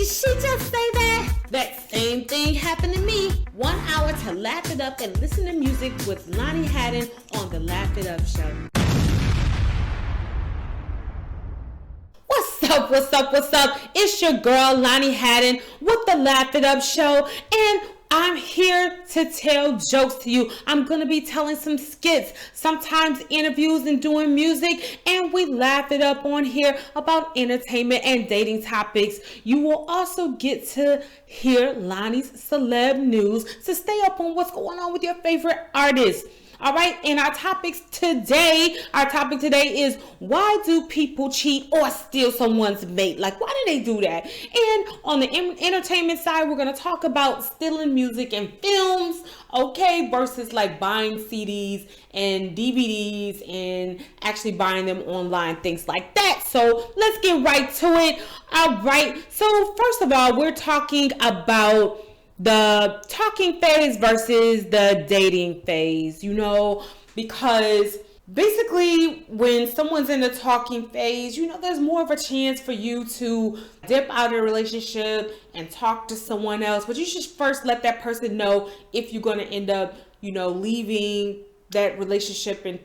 she just say that? That same thing happened to me. 1 hour to laugh it up and listen to music with Lani Hadden on the Laugh It Up Show. What's up? It's your girl Lani Hadden with the Laugh It Up Show, and I'm here to tell jokes to you. I'm going to be telling some skits, sometimes interviews and doing music, and we laugh it up on here about entertainment and dating topics. You will also get to hear Lani's celeb news to stay up on what's going on with your favorite artists. All right, and our topic today is, why do people cheat or steal someone's mate? Like, why do they do that? And on the entertainment side, we're going to talk about stealing music and films, okay, versus like buying CDs and DVDs and actually buying them online, things like that. So let's get right to it. All right, so first of all, we're talking about the talking phase versus the dating phase, because basically when someone's in the talking phase, there's more of a chance for you to dip out of a relationship and talk to someone else. But you should first let that person know if you're going to end up, leaving that relationship and,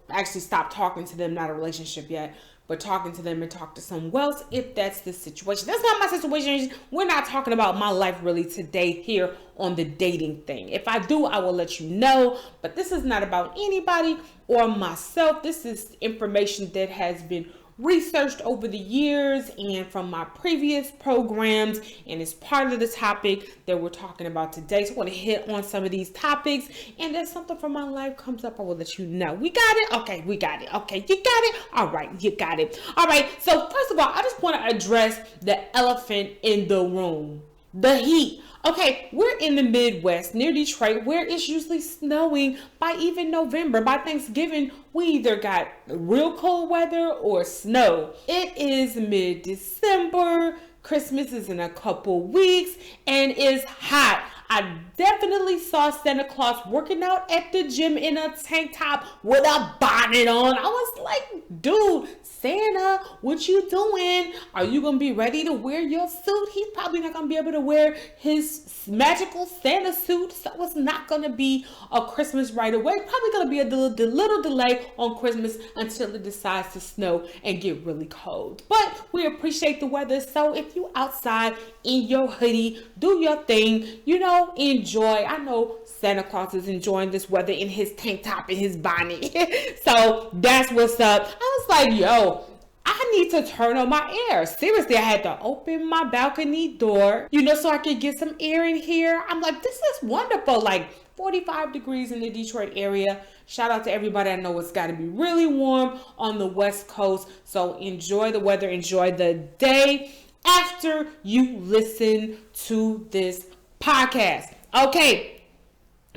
actually stop talking to them, not a relationship yet, but talking to them and talk to someone else if that's the situation. That's not my situation. We're not talking about my life really today here on the dating thing. If I do, I will let you know, but this is not about anybody or myself. This is information that has been researched over the years and from my previous programs, and it's part of the topic that we're talking about today. So I want to hit on some of these topics, and if something from my life comes up, I will let you know. We got it? Okay, we got it. Okay, you got it? All right, you got it. All right, so first of all, I just want to address the elephant in the room, the heat. Okay, we're in the Midwest near Detroit, where it's usually snowing by even November. By Thanksgiving, we either got real cold weather or snow. It is mid-December. Christmas is in a couple weeks and it's hot. I definitely saw Santa Claus working out at the gym in a tank top with a bonnet on. I was like, dude, Santa, what you doing? Are you going to be ready to wear your suit? He's probably not going to be able to wear his magical Santa suit, so it's not going to be a Christmas right away. Probably going to be a little delay on Christmas until it decides to snow and get really cold. But we appreciate the weather, so if you outside in your hoodie, do your thing, enjoy. I know Santa Claus is enjoying this weather in his tank top and his bonnet. So that's what's up. I was like, yo, I need to turn on my air. Seriously, I had to open my balcony door, so I could get some air in here. I'm like, this is wonderful. Like 45 degrees in the Detroit area. Shout out to everybody. I know it's got to be really warm on the West Coast. So enjoy the weather, enjoy the day after you listen to this podcast. Okay,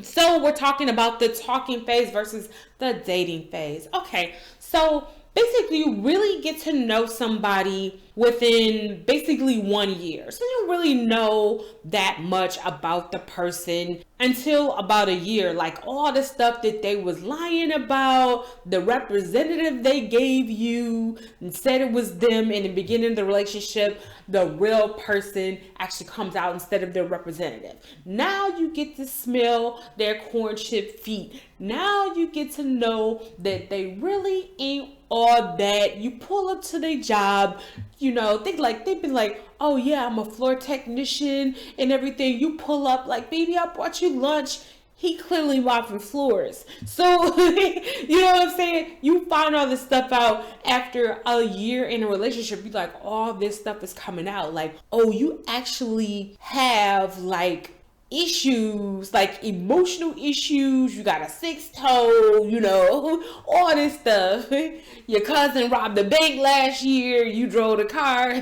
so we're talking about the talking phase versus the dating phase. Okay, so basically you really get to know somebody within basically 1 year. So you don't really know that much about the person until about a year. Like all the stuff that they was lying about, the representative they gave you and said it was them in the beginning of the relationship, the real person actually comes out instead of their representative. Now you get to smell their corn chip feet. Now you get to know that they really ain't all that. You pull up to their job, they've been like, oh yeah, I'm a floor technician and everything. You pull up like, baby, I brought you lunch. He clearly mopping floors. So, you know what I'm saying? You find all this stuff out after a year in a relationship. You're like, all this stuff is coming out. Like, oh, you actually have like issues, like emotional issues. You got a 6 toe, all this stuff. Your cousin robbed the bank last year. You drove the car.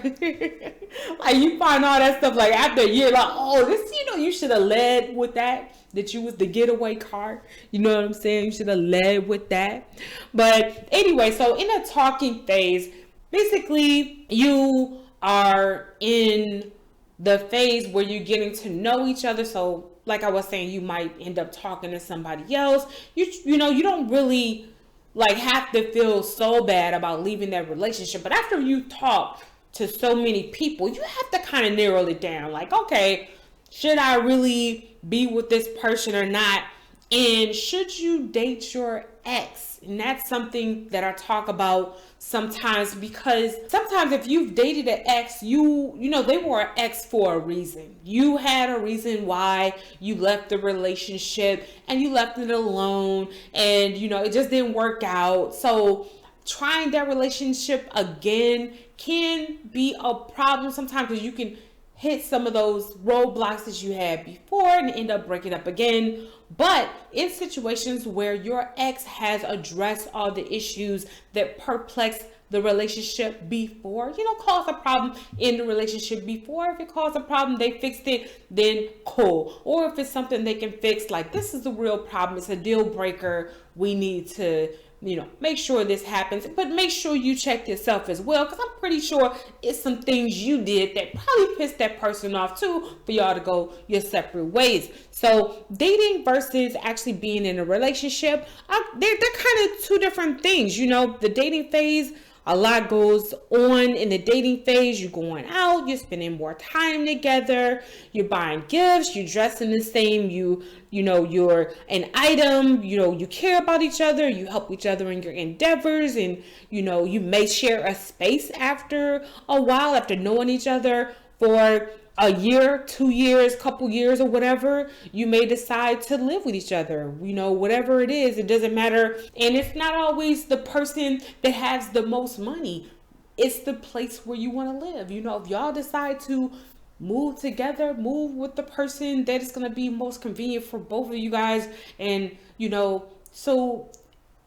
Like you find all that stuff like after a year, like, oh, this, you should have led with that you was the getaway car. You know what I'm saying? You should have led with that. But anyway, so in a talking phase, basically you are in the phase where you're getting to know each other. So like I was saying, you might end up talking to somebody else. You don't really like have to feel so bad about leaving that relationship. But after you talk to so many people, you have to kind of narrow it down. Like, okay, should I really be with this person or not? And should you date your ex? And that's something that I talk about sometimes, because sometimes if you've dated an ex, you know they were an ex for a reason. You had a reason why you left the relationship, and you left it alone, and you know it just didn't work out. So trying that relationship again can be a problem sometimes, because you can hit some of those roadblocks that you had before and end up breaking up again. But in situations where your ex has addressed all the issues that perplexed the relationship before, you know, caused a problem in the relationship before. If it caused a problem, they fixed it, then cool. Or if it's something they can fix, like this is the real problem, it's a deal breaker, we need to, you know, make sure this happens. But make sure you check yourself as well, because I'm pretty sure it's some things you did that probably pissed that person off too, for y'all to go your separate ways. So dating versus actually being in a relationship, they're kind of two different things. You know, the dating phase, a lot goes on in the dating phase. You're going out, you're spending more time together, you're buying gifts, you're dressing the same, you know, you're an item, you know, you care about each other, you help each other in your endeavors, and you know, you may share a space after a while, after knowing each other for a year, 2 years, couple years, or whatever. You may decide to live with each other, you know, whatever it is, it doesn't matter. And it's not always the person that has the most money, it's the place where you want to live. You know, if y'all decide to move together, move with the person that is going to be most convenient for both of you guys, and you know, so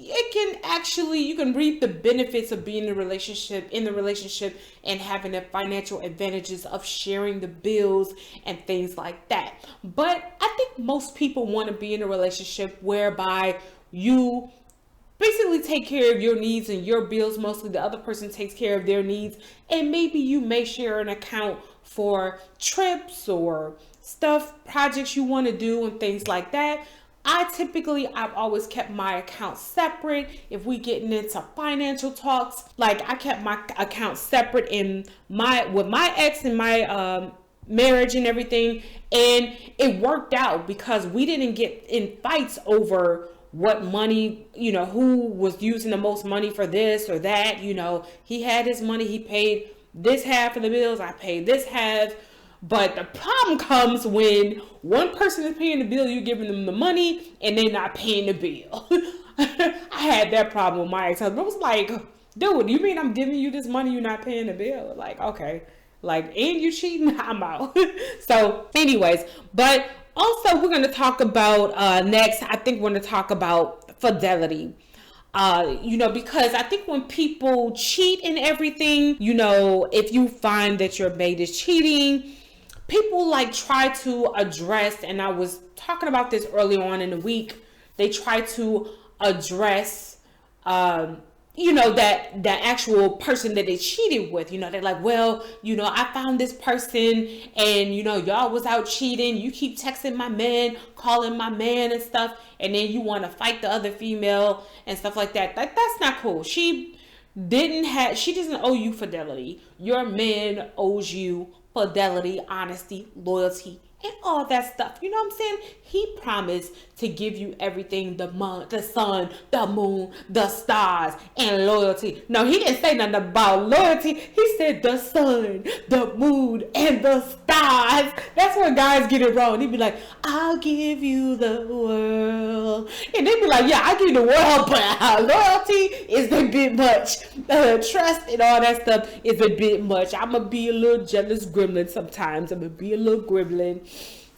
it can actually, you can reap the benefits of being in the relationship and having the financial advantages of sharing the bills and things like that. But I think most people want to be in a relationship whereby you basically take care of your needs and your bills, mostly the other person takes care of their needs, and maybe you may share an account for trips or stuff, projects you want to do and things like that. I've always kept my account separate. If we getting into financial talks, like I kept my account separate with my ex and my marriage and everything, and it worked out because we didn't get in fights over what money, you know, who was using the most money for this or that. You know, he had his money, he paid this half of the bills, I paid this half. But the problem comes when one person is paying the bill, you're giving them the money, and they're not paying the bill. I had that problem with my ex-husband. I was like, dude, you mean I'm giving you this money, you're not paying the bill? Like, okay. Like, and you cheating? I'm out. So anyways, but also we're going to talk about, next, I think we're going to talk about fidelity. You know, because I think when people cheat and everything, you know, if you find that your mate is cheating, people like try to address, and I was talking about this early on in the week, they try to address, you know, that actual person that they cheated with. You know, they're like, well, you know, I found this person and, you know, y'all was out cheating. You keep texting my man, calling my man and stuff. And then you want to fight the other female and stuff like that. That's not cool. She doesn't owe you fidelity. Your man owes you fidelity, honesty, loyalty, and all that stuff. You know what I'm saying? He promised to give you everything, the sun, the moon, the stars, and loyalty. No, he didn't say nothing about loyalty. He said the sun, the moon, and the stars. That's where guys get it wrong. He'd be like, I'll give you the world. And they'd be like, yeah, I'll give you the world, but loyalty is a bit much. Trust and all that stuff is a bit much. I'm going to be a little jealous gremlin sometimes. I'm going to be a little gremlin.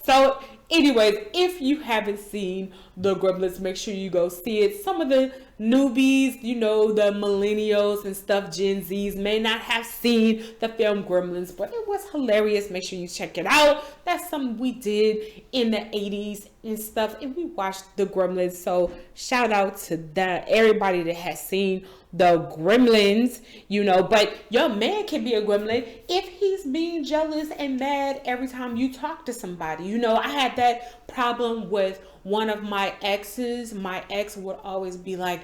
So anyways, if you haven't seen The Gremlins, make sure you go see it. Some of the newbies, you know, the millennials and stuff, Gen Zs, may not have seen the film Gremlins, but it was hilarious. Make sure you check it out. That's something we did in the 80s and stuff, and we watched The Gremlins. So shout out to everybody that has seen The Gremlins, you know. But your man can be a gremlin if he's being jealous and mad every time you talk to somebody. You know, I had that problem with one of my exes. My ex would always be like,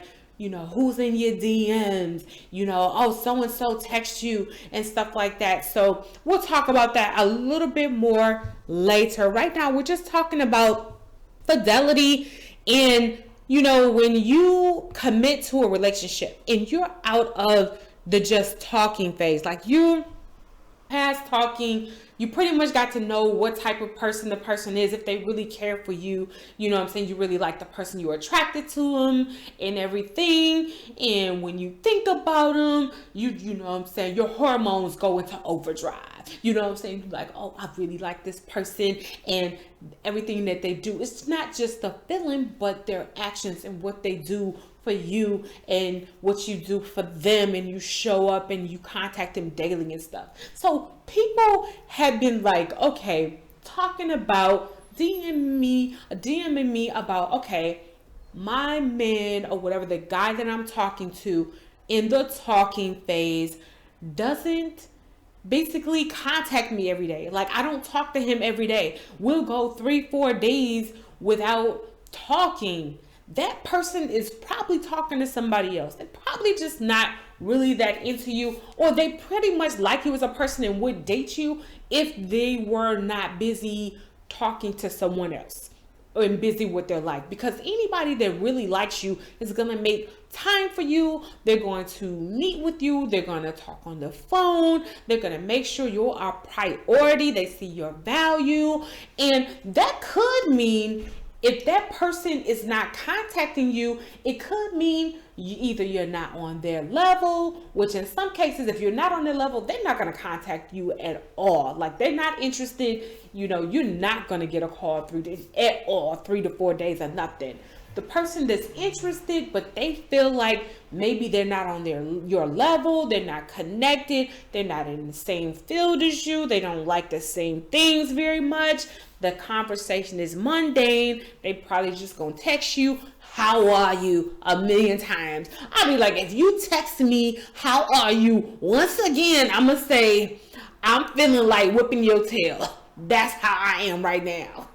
who's in your DMs, oh, so-and-so text you and stuff like that. So we'll talk about that a little bit more later. Right now, we're just talking about fidelity and, when you commit to a relationship and you're out of the just talking phase, like you past talking, you pretty much got to know what type of person the person is, if they really care for you, you really like the person, you're attracted to them and everything. And when you think about them, your hormones go into overdrive. You're like, oh, I really like this person, and everything that they do, it's not just the feeling, but their actions and what they do for you and what you do for them, and you show up and you contact them daily and stuff. So people have been like, okay, talking about DMing me about, okay, my man or whatever, the guy that I'm talking to in the talking phase doesn't basically contact me every day. Like, I don't talk to him every day. We'll go 3-4 days without talking. That person is probably talking to somebody else. They're probably just not really that into you, or they pretty much like you as a person and would date you if they were not busy talking to someone else and busy with their life. Because anybody that really likes you is going to make time for you. They're going to meet with you. They're going to talk on the phone. They're going to make sure you're a priority. They see your value. And that could mean, if that person is not contacting you, it could mean either you're not on their level, which in some cases, if you're not on their level, they're not going to contact you at all. Like, they're not interested. You're not going to get a call at all, 3 to 4 days or nothing. The person that's interested, but they feel like maybe they're not on your level, they're not connected, they're not in the same field as you, they don't like the same things very much, the conversation is mundane, they probably just gonna text you, how are you, a million times. I'll be like, if you text me, how are you, once again, I'm gonna say, I'm feeling like whipping your tail. That's how I am right now.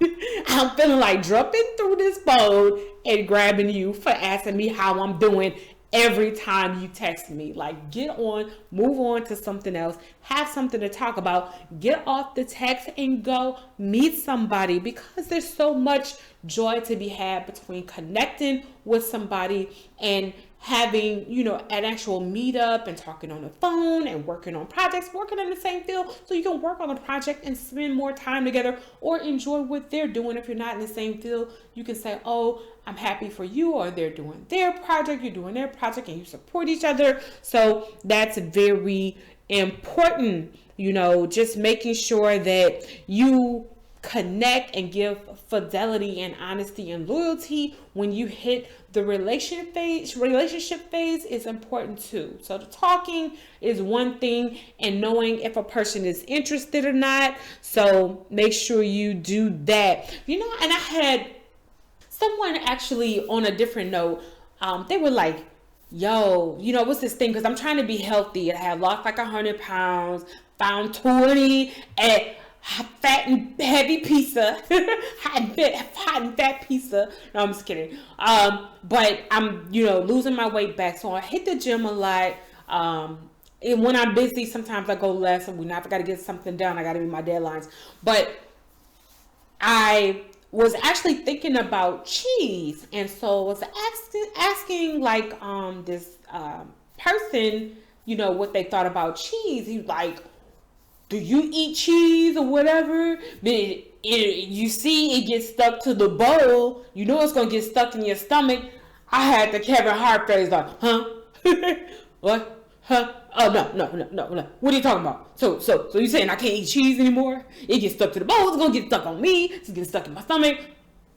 I'm feeling like jumping through this phone and grabbing you for asking me how I'm doing every time you text me. Like, get on, move on to something else, have something to talk about, get off the text and go meet somebody, because there's so much joy to be had between connecting with somebody and having, an actual meetup and talking on the phone and working on projects, working in the same field, so you can work on a project and spend more time together or enjoy what they're doing. If you're not in the same field, you can say, oh, I'm happy for you, or they're doing their project, you're doing their project, and you support each other. So that's very important, just making sure that you connect and give fidelity and honesty and loyalty when you hit the relationship phase is important too. So the talking is one thing, and knowing if a person is interested or not. So make sure you do that. And I had someone actually on a different note, they were like, yo, what's this thing? Because I'm trying to be healthy. I had lost like 100 pounds, found 20 at fat and heavy pizza, hot and fat pizza. No, I'm just kidding. But I'm, losing my weight back. So I hit the gym a lot. And when I'm busy, sometimes I go less. And I got to get something done. I got to meet my deadlines. But I was actually thinking about cheese. And so I was asking like, this, person, what they thought about cheese. He was like, do you eat cheese or whatever? You see it gets stuck to the bowl. It's going to get stuck in your stomach. I had the Kevin Hart face like, huh? What? Huh? Oh, no. What are you talking about? So you saying I can't eat cheese anymore? It gets stuck to the bowl. It's going to get stuck on me. It's getting stuck in my stomach.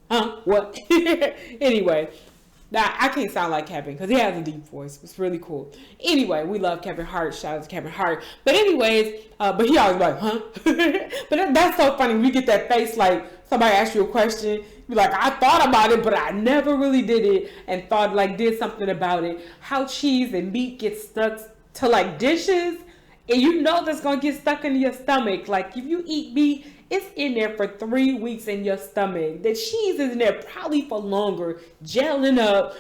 Huh? What? Anyway. Now, I can't sound like Kevin because he has a deep voice. It's really cool. Anyway, we love Kevin Hart. Shout out to Kevin Hart. But anyways, but he always like, huh? But that's so funny. We get that face like somebody asks you a question. You're like, I thought about it, but I never really did it and did something about it. How cheese and meat get stuck to like dishes And you know that's going to get stuck in your stomach. Like, if you eat meat, it's in there for 3 weeks in your stomach. The cheese is in there probably for longer, gelling up.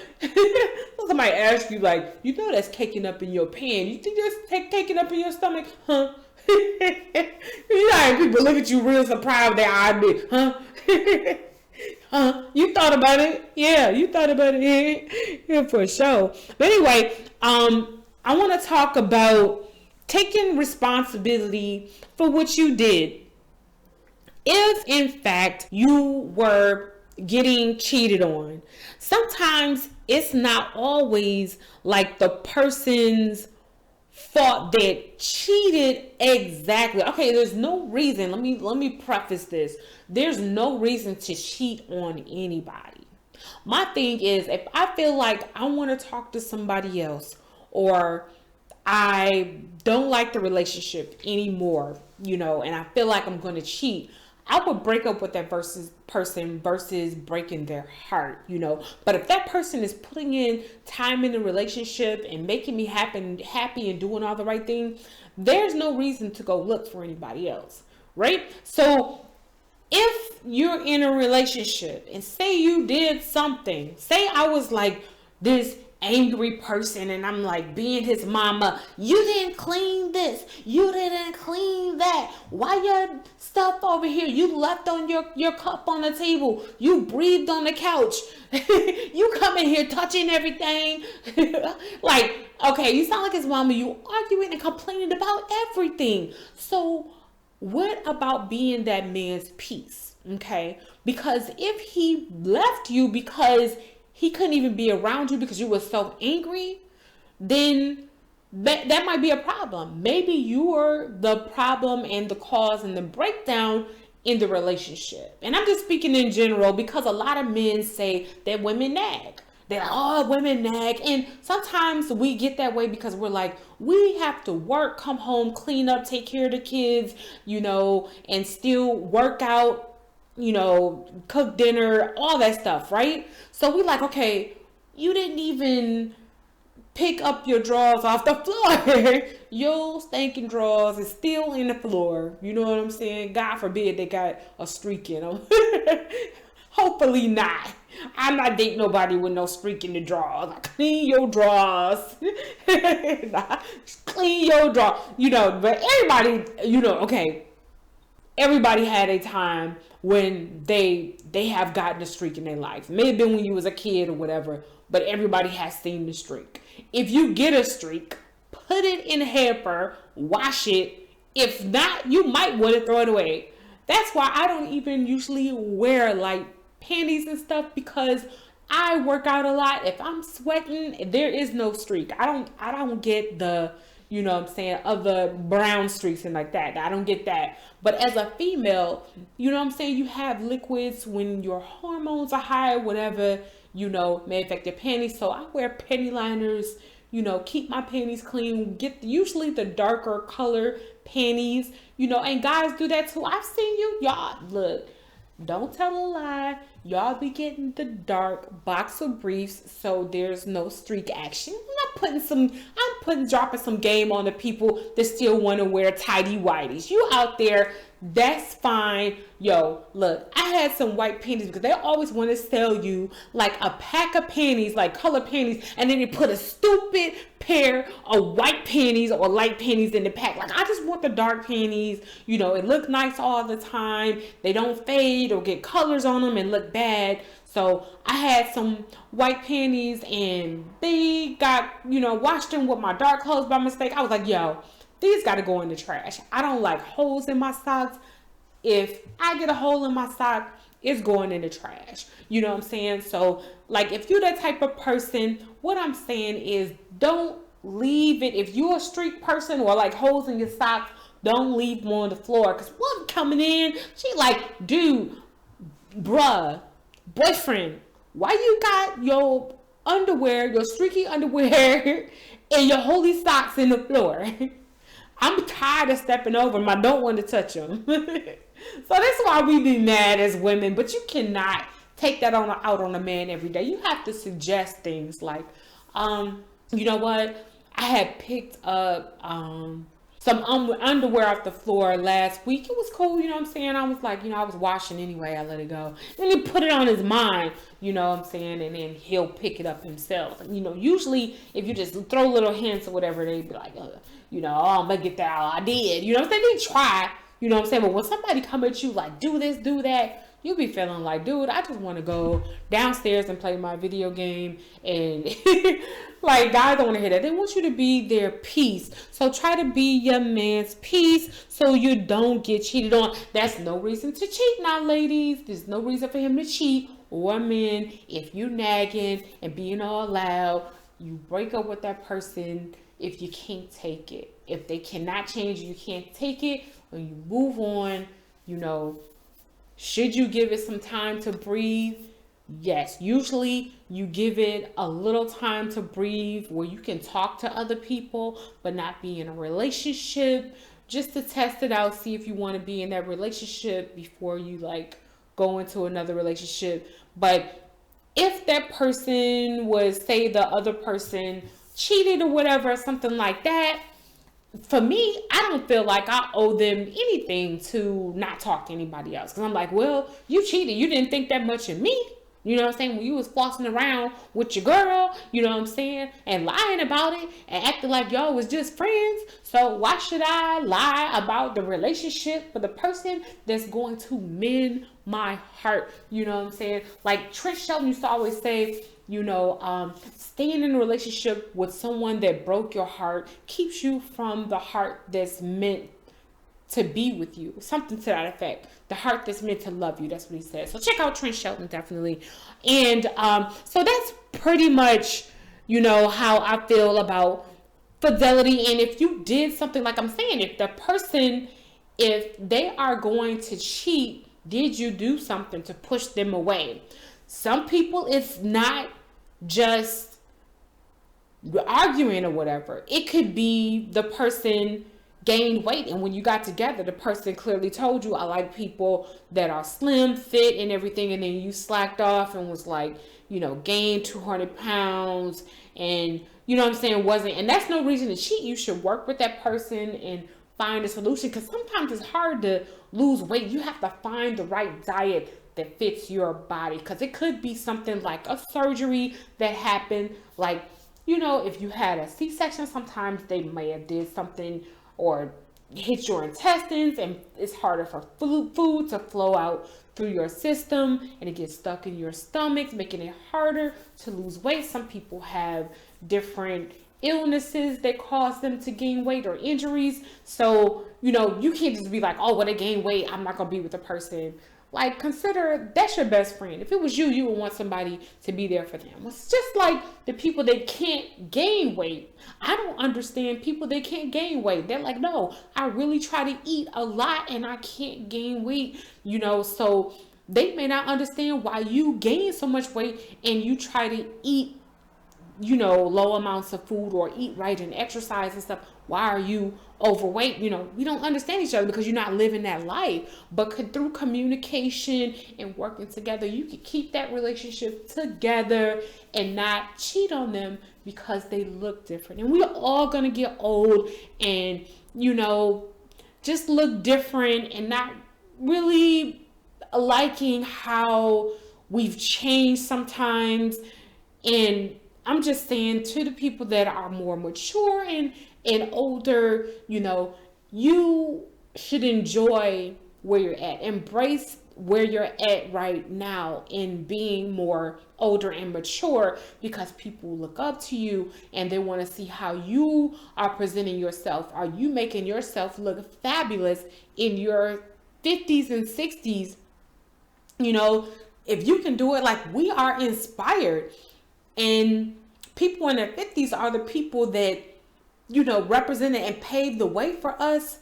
Somebody asks you, like, you know that's caking up in your pan. You think that's caking up in your stomach? Huh? You know, people look at you real surprised with their eyes, huh? Huh? You thought about it? Yeah, you thought about it. Yeah, for sure. But anyway, I want to talk about taking responsibility for what you did. If in fact you were getting cheated on, sometimes it's not always like the person's fault that cheated exactly. Okay, there's no reason. Let me preface this. There's no reason to cheat on anybody. My thing is, if I feel like I want to talk to somebody else, or I don't like the relationship anymore, and I feel like I'm going to cheat, I would break up with that person versus breaking their heart, But if that person is putting in time in the relationship and making me happy and doing all the right thing, there's no reason to go look for anybody else, right? So if you're in a relationship and say you did something, say I was like this angry person and I'm like being his mama, you didn't clean this, you didn't clean that, why your stuff over here, you left on your cup on the table, you breathed on the couch, you come in here touching everything. Like, okay, you sound like his mama, you arguing and complaining about everything. So what about being that man's peace? Okay, because if he left you because he couldn't even be around you because you were so angry, then that might be a problem. Maybe you are the problem and the cause and the breakdown in the relationship. And I'm just speaking in general because a lot of men say that women nag. They're like, oh, women nag. And sometimes we get that way because we're like, we have to work, come home, clean up, take care of the kids, and still work out, cook dinner, all that stuff, right? So we like, okay, you didn't even pick up your drawers off the floor. Your stinking drawers is still in the floor. You know what I'm saying? God forbid they got a streak in them. Hopefully not. I'm not dating nobody with no streak in the drawers. Like, clean your drawers. Clean your drawers. But everybody, okay. Everybody had a time when they have gotten a streak in their life. It may have been when you was a kid or whatever, but everybody has seen the streak. If you get a streak, put it in a hamper, wash it. If not, you might want to throw it away. That's why I don't even usually wear like panties and stuff, because I work out a lot. If I'm sweating, there is no streak. I don't get the other brown streaks and like that. I don't get that. But as a female, you have liquids when your hormones are high, whatever, may affect your panties. So I wear panty liners, keep my panties clean, get usually the darker color panties, and guys do that too. I've seen y'all, look, don't tell a lie. Y'all be getting the dark boxer briefs so there's no streak action. I'm dropping some game on the people that still want to wear tidy whities. You out there, that's fine. Yo, look, I had some white panties because they always want to sell you like a pack of panties, like color panties, and then they put a stupid pair of white panties or light panties in the pack. Like, I just want the dark panties. It look nice all the time. They don't fade or get colors on them and look bad. So I had some white panties and they got, washed them with my dark clothes by mistake. I was like, yo, these got to go in the trash. I don't like holes in my socks. If I get a hole in my sock, it's going in the trash. You know what I'm saying? So, like, if you're that type of person, what I'm saying is don't leave it. If you're a streak person or like holes in your socks, don't leave them on the floor. Because one coming in, she like, dude, bruh, boyfriend, why you got your underwear, your streaky underwear, and your holy socks in the floor? I'm tired of stepping over them. I don't want to touch them. So that's why we be mad as women. But you cannot take that out on a man every day. You have to suggest things like, you know what? I had picked up some underwear off the floor last week. It was cool, you know what I'm saying? I was like, I was washing anyway. I let it go. Then he put it on his mind, you know what I'm saying? And then he'll pick it up himself. And, usually if you just throw little hints or whatever, they'd be like, oh, I'm going to get that. I did. You know what I'm saying? They try, you know what I'm saying? But when somebody come at you like, do this, do that, you'll be feeling like, dude, I just want to go downstairs and play my video game. And like, guys don't want to hear that. They want you to be their peace. So try to be your man's peace so you don't get cheated on. That's no reason to cheat now, ladies. There's no reason for him to cheat or men. If you nagging and being all loud, you break up with that person if you can't take it. If they cannot change, you can't take it, or you move on, Should you give it some time to breathe? Yes. Usually you give it a little time to breathe where you can talk to other people, but not be in a relationship, just to test it out, see if you want to be in that relationship before you go into another relationship. But if that person was, say the other person cheated or whatever, something like that, for me, I don't feel like I owe them anything to not talk to anybody else. Because I'm like, well, you cheated. You didn't think that much of me. You know what I'm saying? When you was flossing around with your girl, you know what I'm saying? And lying about it and acting like y'all was just friends. So why should I lie about the relationship for the person that's going to mend my heart? You know what I'm saying? Like Trish Shelton used to always say, staying in a relationship with someone that broke your heart keeps you from the heart that's meant to be with you. Something to that effect. The heart that's meant to love you. That's what he said. So check out Trent Shelton, definitely. And so that's pretty much, how I feel about fidelity. And if you did something, like I'm saying, if they are going to cheat, did you do something to push them away? Some people, it's not just arguing or whatever. It could be the person gained weight, and when you got together, the person clearly told you, I like people that are slim, fit, and everything, and then you slacked off and was like, gained 200 pounds, and wasn't, and that's no reason to cheat. You should work with that person and find a solution, because sometimes it's hard to lose weight. You have to find the right diet that fits your body, because it could be something like a surgery that happened, like if you had a C-section, sometimes they may have did something or hit your intestines, and it's harder for food to flow out through your system, and it gets stuck in your stomach, making it harder to lose weight. Some people have different illnesses that cause them to gain weight or injuries. So, you can't just be like, oh, when I gain weight, I'm not going to be with the person. Like, consider that's your best friend. If it was you, you would want somebody to be there for them. It's just like the people that can't gain weight. I don't understand people that can't gain weight. They're like, no, I really try to eat a lot and I can't gain weight, so they may not understand why you gain so much weight and you try to eat, low amounts of food or eat right and exercise and stuff. Why are you overweight? We don't understand each other because you're not living that life. But through communication and working together, you can keep that relationship together and not cheat on them because they look different. And we're all going to get old and, just look different and not really liking how we've changed sometimes. And I'm just saying, to the people that are more mature and older, you should enjoy where you're at. Embrace where you're at right now in being more older and mature, because people look up to you and they want to see how you are presenting yourself. Are you making yourself look fabulous in your 50s and 60s? If you can do it, like, we are inspired. And people in their 50s are the people that, represented and paved the way for us.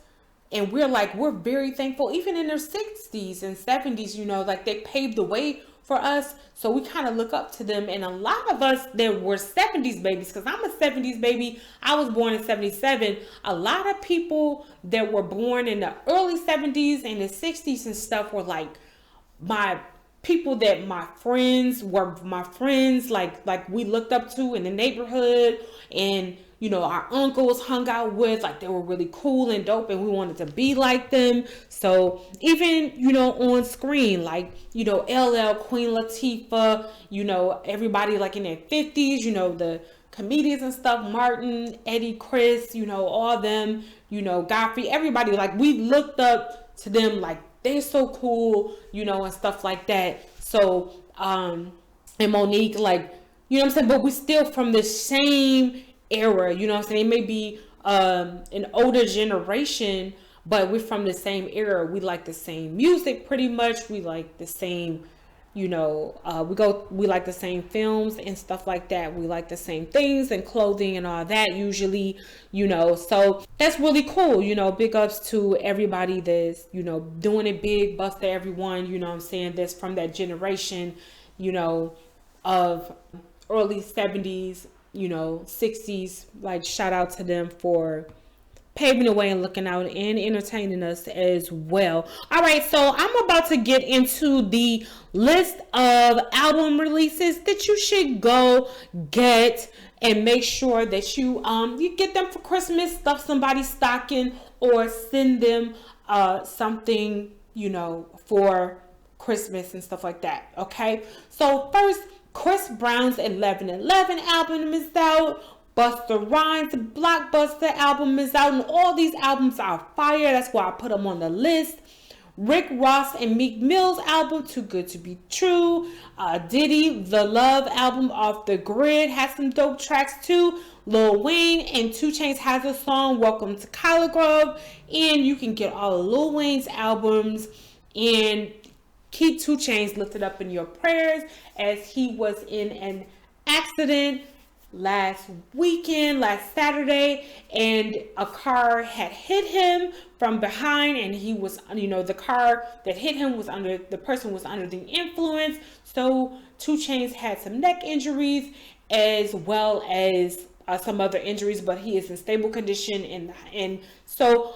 And we're very thankful. Even in their 60s and 70s, like, they paved the way for us. So we kind of look up to them. And a lot of us that were 70s babies, because I'm a 70s baby. I was born in 77. A lot of people that were born in the early 70s and the 60s and stuff were like my people that my friends were my friends, like we looked up to in the neighborhood. And our uncles hung out with. Like, they were really cool and dope, and we wanted to be like them. So even, on screen, like, LL, Queen Latifah, everybody like in their 50s, the comedians and stuff, Martin, Eddie, Chris, all them, Godfrey, everybody, like, we looked up to them, like, they're so cool, and stuff like that. So, and Monique, like, what I'm saying? But we're still from the same era, what I'm saying? It may be an older generation, but we're from the same era. We like the same music pretty much. We like the same, we like the same films and stuff like that. We like the same things and clothing and all that usually, so that's really cool. Big ups to everybody that's, doing it big, bust to everyone, what I'm saying, that's from that generation, of early 70s, 60s, like, shout out to them for paving the way and looking out and entertaining us as well. All right, so I'm about to get into the list of album releases that you should go get, and make sure that you get them for Christmas, stuff somebody's stocking, or send them something, for Christmas and stuff like that. Okay, so first, Chris Brown's 11:11 album is out. Busta Rhymes' Blockbuster album is out, and all these albums are fire. That's why I put them on the list. Rick Ross and Meek Mill's album, Too Good to Be True. Diddy, The Love album, Off the Grid, has some dope tracks too. Lil Wayne and 2 Chainz has a song, Welcome to Collard Grove. And you can get all of Lil Wayne's albums, and keep 2 Chainz lifted up in your prayers, as he was in an accident last Saturday, and a car had hit him from behind, and he was, the car that hit him the person was under the influence. So 2 Chainz had some neck injuries as well as some other injuries, but he is in stable condition, and so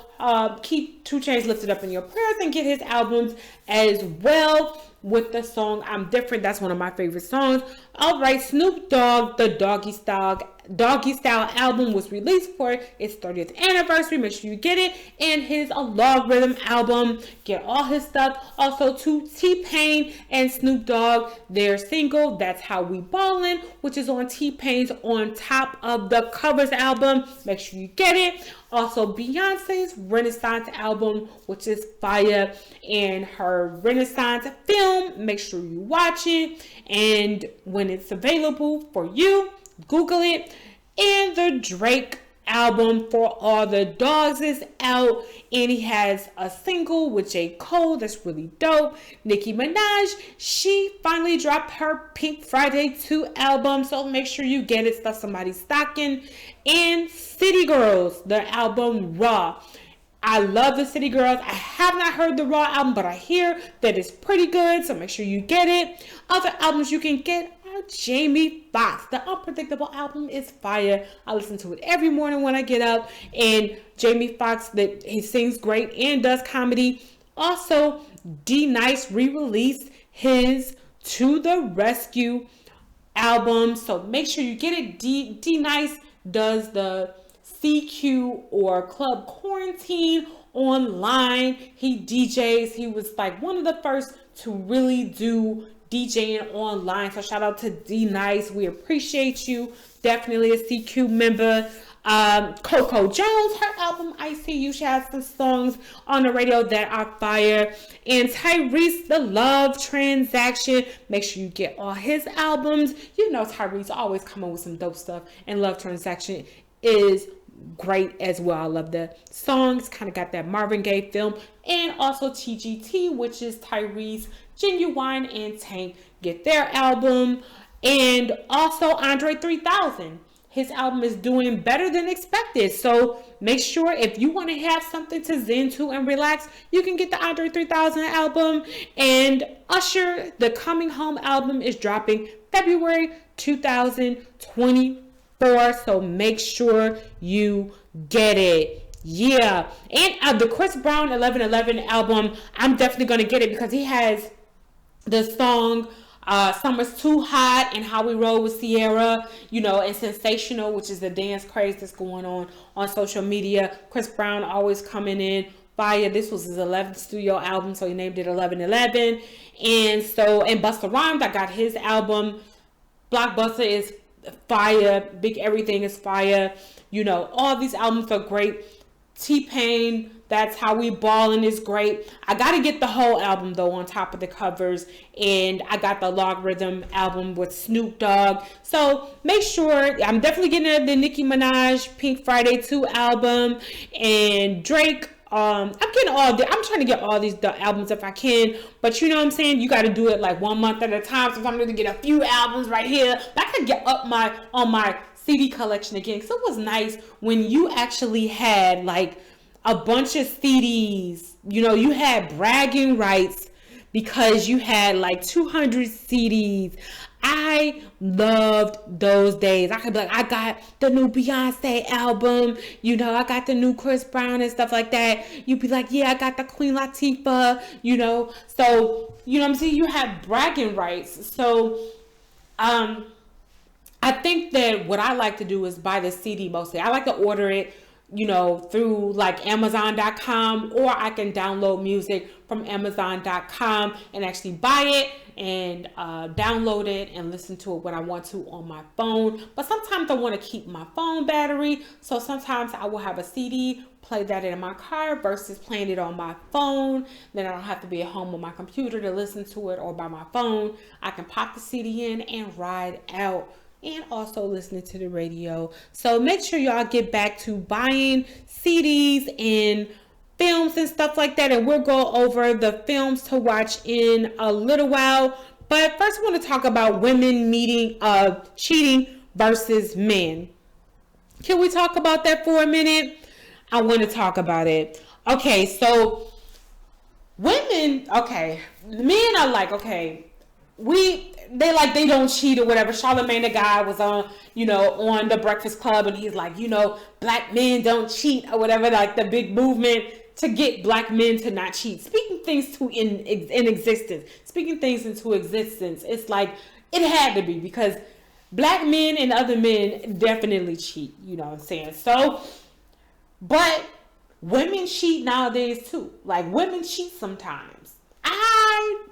keep 2 Chainz lifted up in your prayers, and get his albums as well. With the song I'm Different, that's one of my favorite songs. All right, Snoop Dogg, the Doggy Style album was released for its 30th anniversary. Make sure you get it. And his Logarithm album, get all his stuff. Also, to T-Pain and Snoop Dogg, their single That's How We Ballin', which is on T-Pain's On Top of the Covers album. Make sure you get it. Also, Beyonce's Renaissance album, which is fire, and her Renaissance film. Make sure you watch it, and when it's available for you, Google it. And the Drake album, For All the Dogs, is out, and he has a single with J. Cole that's really dope. Nicki Minaj, she finally dropped her Pink Friday 2 album, so make sure you get it, stuff somebody's stocking. And City Girls, the album Raw. I love the City Girls. I have not heard the Raw album, but I hear that it's pretty good, so make sure you get it. Other albums you can get are Jamie Foxx. The Unpredictable album is fire. I listen to it every morning when I get up. And Jamie Foxx, that he sings great and does comedy. Also, D Nice re-released his To the Rescue album, so make sure you get it. D Nice does the CQ or Club Quarantine online. He DJs. He was like one of the first to really do DJing online. So shout out to D Nice. We appreciate you. Definitely a CQ member. Coco Jones, her album ICU, she has some songs on the radio that are fire. And Tyrese, The Love Transaction, make sure you get all his albums. Tyrese always coming with some dope stuff, and Love Transaction is great as well. I love the songs, kind of got that Marvin Gaye film. And also TGT, which is Tyrese, Genuine, and Tank, get their album. And also Andre 3000, his album is doing better than expected. So make sure if you want to have something to zen to and relax, you can get the Andre 3000 album. And Usher, the Coming Home album, is dropping February 2024. So make sure you get it. Yeah. And the Chris Brown 11:11 album, I'm definitely going to get it because he has the song Summer's Too Hot and How We Roll with Sierra, and Sensational, which is the dance craze that's going on social media. Chris Brown always coming in fire. This was his 11th studio album, so he named it 1111. And Busta Rhymes, I got his album. Blockbuster is fire. Big Everything is fire. All these albums are great. T-Pain, That's How We Ballin' is great. I got to get the whole album, though, on top of the covers. And I got the Logarithm album with Snoop Dogg. So make sure, I'm definitely getting the Nicki Minaj Pink Friday 2 album. And Drake, I'm trying to get all the albums if I can. But you know what I'm saying? You got to do it like 1 month at a time. So I'm going to get a few albums right here. But I could get up on my CD collection again. Because it was nice when you actually had like a bunch of CDs. You had bragging rights because you had like 200 CDs. I loved those days. I could be like, I got the new Beyonce album, I got the new Chris Brown and stuff like that. You'd be like, yeah, I got the Queen Latifah, So, what I'm saying? You have bragging rights. So, I think that what I like to do is buy the CD mostly. I like to order it, through like Amazon.com, or I can download music from Amazon.com and actually buy it and download it and listen to it when I want to on my phone. But sometimes I want to keep my phone battery, so sometimes I will have a CD, play that in my car versus playing it on my phone. Then I don't have to be at home on my computer to listen to it, or by my phone. I can pop the CD in and ride out, and also listening to the radio. So make sure y'all get back to buying CDs and films and stuff like that. And we'll go over the films to watch in a little while. But first I want to talk about women cheating versus men. Can we talk about that for a minute? I want to talk about it. Okay, so men are like, they don't cheat or whatever. Charlamagne the Guy was on the Breakfast Club, and he's like, black men don't cheat or whatever, like the big movement to get black men to not cheat. Speaking things in existence. Speaking things into existence. It's like, it had to be, because black men and other men definitely cheat, you know what I'm saying? So, but women cheat nowadays too. Like, women cheat sometimes. I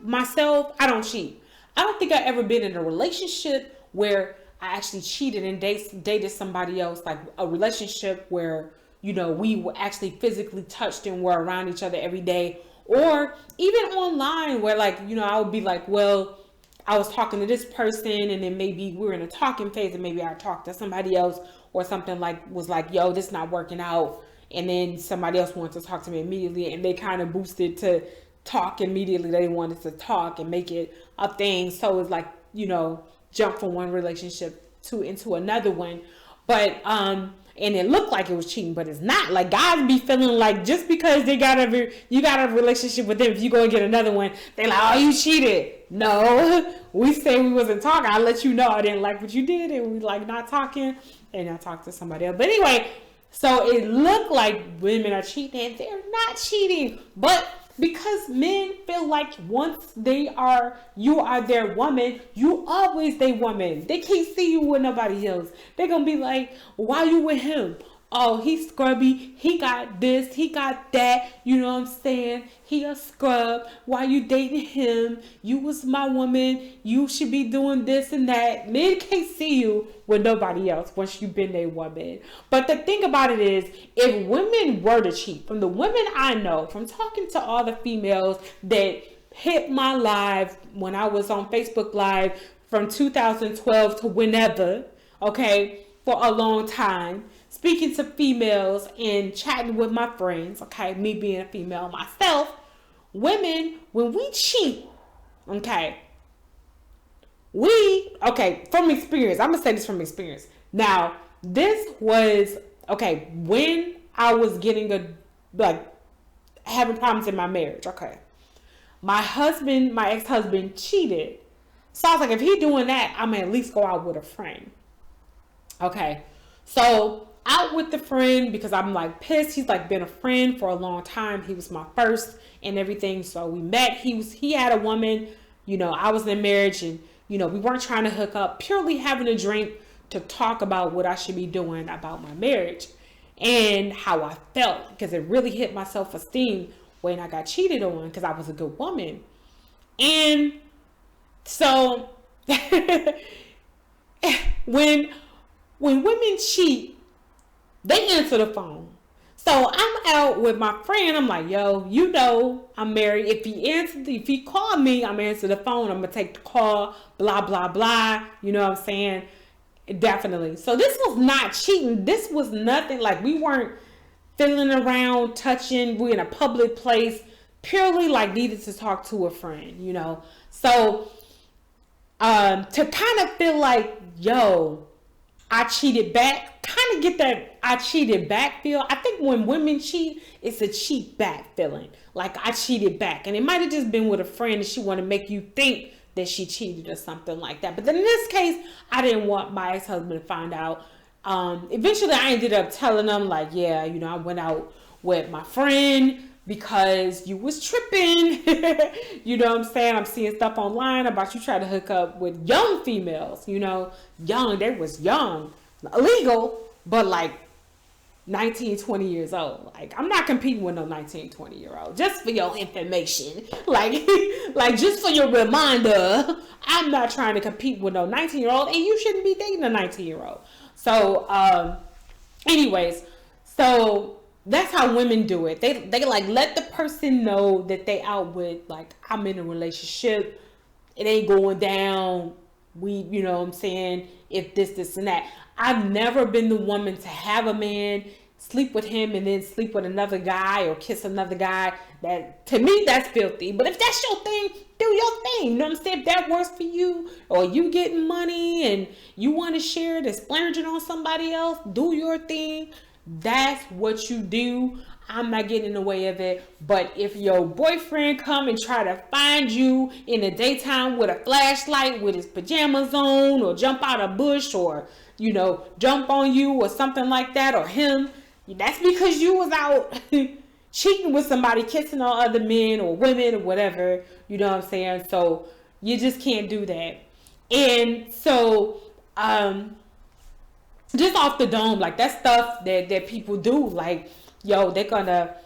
don't cheat. I don't think I've ever been in a relationship where I actually cheated and dated somebody else. Like a relationship where, we were actually physically touched and were around each other every day. Or even online where I would be like, well, I was talking to this person, and then maybe we were in a talking phase, and maybe I talked to somebody else or something, was like, yo, this not working out. And then somebody else wanted to talk to me immediately, and they kind of boosted to talk immediately. They wanted to talk and make it a thing. So it's like, jump from one relationship into another one. But and it looked like it was cheating, but it's not. Like, guys be feeling like just because you got a relationship with them, if you go and get another one, they like, oh, you cheated. No, we say we wasn't talking. I let you know I didn't like what you did, and we like not talking, and I talked to somebody else. But anyway, so it looked like women are cheating, and they're not cheating. But because men feel like once you are their woman, you always their woman. They can't see you with nobody else. They're going to be like, why you with him? Oh, he's scrubby. He got this. He got that. You know what I'm saying? He a scrub. Why you dating him? You was my woman. You should be doing this and that. Men can't see you with nobody else once you've been their woman. But the thing about it is, if women were to cheat, from the women I know, from talking to all the females that hit my live when I was on Facebook Live from 2012 to whenever, okay, for a long time, speaking to females and chatting with my friends, okay, me being a female myself, women, when we cheat, from experience, I'm gonna say this from experience. Now, this was, when I was having problems in my marriage, my ex-husband cheated. So I was like, if he doing that, I'm gonna at least go out with a friend. Okay, so out with the friend because I'm like pissed. He's like been a friend for a long time. He was my first and everything. So we met. He had a woman, I was in marriage and, we weren't trying to hook up, purely having a drink to talk about what I should be doing about my marriage and how I felt, because it really hit my self-esteem when I got cheated on because I was a good woman. And so when women cheat, they answer the phone. So I'm out with my friend. I'm like, yo, I'm married. If he call me, I'm answer the phone. I'm gonna take the call. Blah blah blah. You know what I'm saying? Definitely. So this was not cheating. This was nothing. Like, we weren't fiddling around, touching. We're in a public place. Purely like needed to talk to a friend. So to kind of feel like, yo, I cheated back, kind of get that I cheated back feel. I think when women cheat, it's a cheat back feeling. Like, I cheated back. And it might have just been with a friend and she wanted to make you think that she cheated or something like that. But then in this case, I didn't want my ex-husband to find out. Eventually, I ended up telling him, like, yeah, I went out with my friend because you was tripping. You know what I'm saying? I'm seeing stuff online about you trying to hook up with young females, young. They was young, illegal, but like 19, 20 years old. Like, I'm not competing with no 19, 20-year-old. Just for your information. Like just for your reminder, I'm not trying to compete with no 19-year-old, and you shouldn't be dating a 19-year-old. So, anyways, so that's how women do it. They like let the person know that they out with, like, I'm in a relationship. It ain't going down. We, you know what I'm saying? If this and that. I've never been the woman to have a man sleep with him and then sleep with another guy or kiss another guy. That, to me, that's filthy. But if that's your thing, do your thing. You know what I'm saying? If that works for you, or you getting money and you want to share it and splurge it on somebody else, do your thing. That's what you do. I'm not getting in the way of it. But if your boyfriend come and try to find you in the daytime with a flashlight with his pajamas on, or jump out a bush, or jump on you or something like that, or him, that's because you was out cheating with somebody, kissing on other men or women or whatever. You know what I'm saying? So you just can't do that. And so, just off the dome, like, that stuff that people do, like, yo, they're gonna,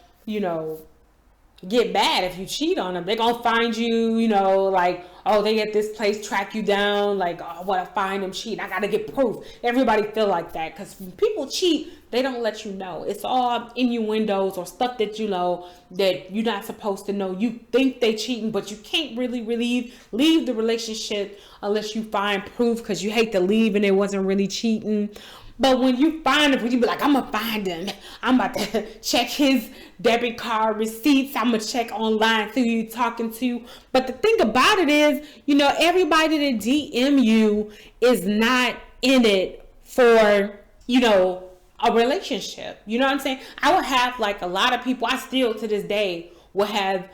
get mad if you cheat on them. They're gonna find you, like, oh, they at this place, track you down, like, oh, I want to find them cheating. I gotta get proof. Everybody feel like that, because when people cheat, they don't let you know. It's all innuendos or stuff that that you're not supposed to know. You think they cheating, but you can't really leave the relationship unless you find proof, because you hate to leave and it wasn't really cheating. But when you find him, you be like, I'm going to find him. I'm about to check his debit card receipts. I'm going to check online who you talking to. But the thing about it is, everybody that DM you is not in it for, a relationship. You know what I'm saying? I would have, like, a lot of people, I still to this day will have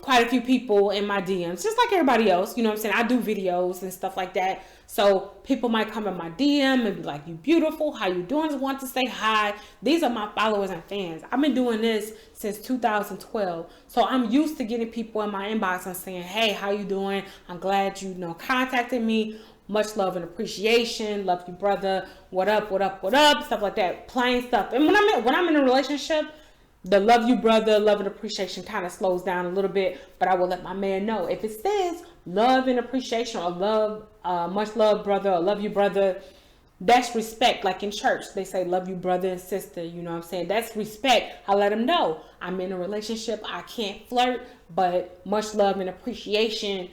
quite a few people in my DMs, just like everybody else. You know what I'm saying? I do videos and stuff like that. So people might come in my DM and be like, you beautiful, how you doing? Just want to say hi. These are my followers and fans. I've been doing this since 2012. So I'm used to getting people in my inbox and saying, hey, how you doing? I'm glad you contacted me. Much love and appreciation. Love you, brother. What up? Stuff like that. Plain stuff. And when I'm in a relationship, the love you, brother, love and appreciation kind of slows down a little bit, but I will let my man know. If it says love and appreciation, or love, much love, brother, or love you, brother, that's respect. Like in church, they say love you, brother and sister. You know what I'm saying? That's respect. I let them know I'm in a relationship. I can't flirt, but much love and appreciation,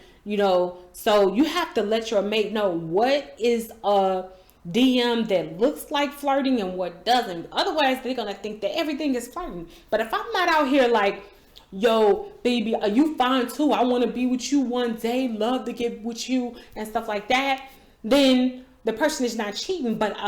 So you have to let your mate know what is a DM that looks like flirting and what doesn't. Otherwise, they're gonna think that everything is flirting. But if I'm not out here like, yo, baby, are you fine too? I want to be with you one day. Love to get with you and stuff like that. Then the person is not cheating. But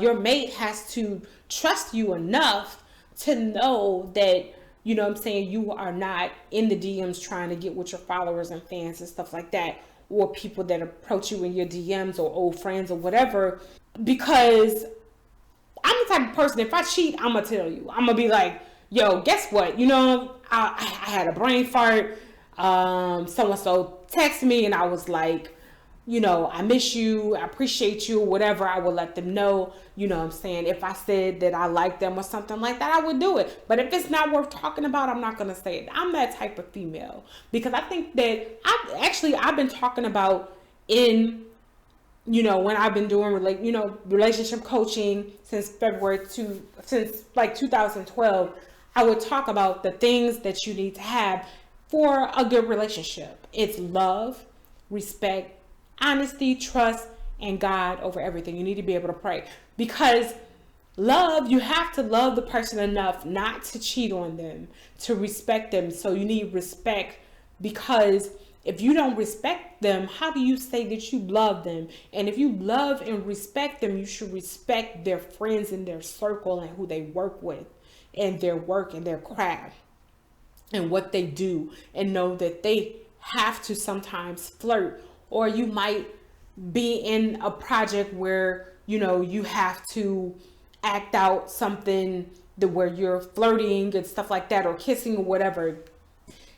your mate has to trust you enough to know that, you know what I'm saying, you are not in the DMs trying to get with your followers and fans and stuff like that, or people that approach you in your DMs or old friends or whatever. Because I'm the type of person, if I cheat, I'm going to tell you. I'm going to be like, yo, guess what? I had a brain fart. so texted me and I was like, I miss you, I appreciate you, whatever, I would let them know, what I'm saying. If I said that I like them or something like that, I would do it. But if it's not worth talking about, I'm not going to say it. I'm that type of female, because I think that I've been talking about in, when I've been doing relationship coaching since since like 2012, I would talk about the things that you need to have for a good relationship. It's love, respect, honesty, trust, and God over everything. You need to be able to pray, because love, you have to love the person enough not to cheat on them, to respect them. So you need respect, because if you don't respect them, how do you say that you love them? And if you love and respect them, you should respect their friends and their circle and who they work with and their work and their craft and what they do, and know that they have to sometimes flirt. Or you might be in a project where, you have to act out something where you're flirting and stuff like that, or kissing or whatever.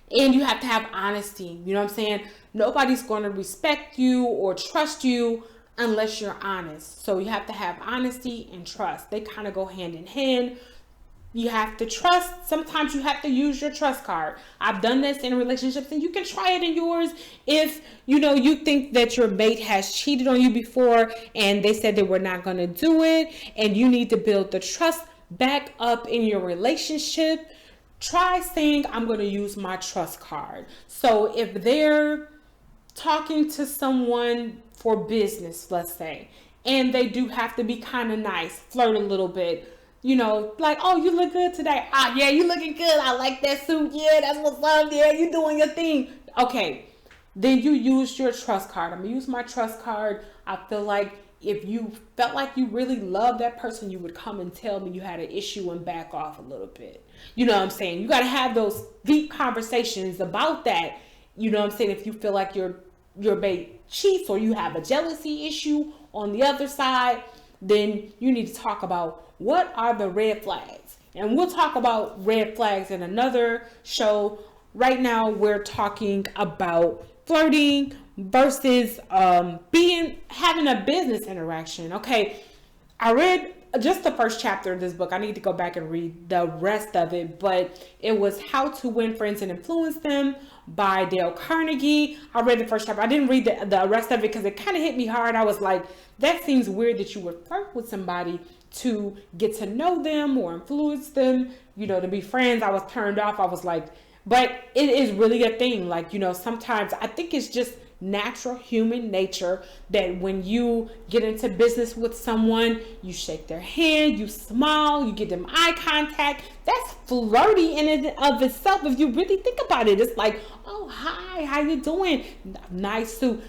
And you have to have honesty. You know what I'm saying? Nobody's going to respect you or trust you unless you're honest. So you have to have honesty and trust. They kind of go hand in hand. You have to trust. Sometimes you have to use your trust card. I've done this in relationships, and you can try it in yours. If you think that your mate has cheated on you before and they said they were not going to do it, and you need to build the trust back up in your relationship, try saying, I'm going to use my trust card. So if they're talking to someone for business, let's say, and they do have to be kind of nice, flirt a little bit, like, oh, you look good today. Ah, yeah, you looking good. I like that suit. Yeah, that's what's up. Yeah, you doing your thing. Okay, then you use your trust card. I'm going to use my trust card. I feel like if you felt like you really love that person, you would come and tell me you had an issue and back off a little bit. You know what I'm saying? You got to have those deep conversations about that. You know what I'm saying? If you feel like your mate cheats, or you have a jealousy issue on the other side, then you need to talk about what are the red flags. And we'll talk about red flags in another show. Right now, we're talking about flirting versus having a business interaction. Okay, I read just the first chapter of this book. I need to go back and read the rest of it, but it was How to Win Friends and Influence Them by Dale Carnegie. I read the first chapter. I didn't read the rest of it because it kind of hit me hard. I was like, that seems weird that you would flirt with somebody to get to know them or influence them, to be friends. I was turned off. I was like, but it is really a thing. Like, sometimes I think it's just natural human nature that when you get into business with someone, you shake their hand, you smile, you give them eye contact. That's flirty in and of itself. If you really think about it, it's like, oh, hi, how you doing? Nice to,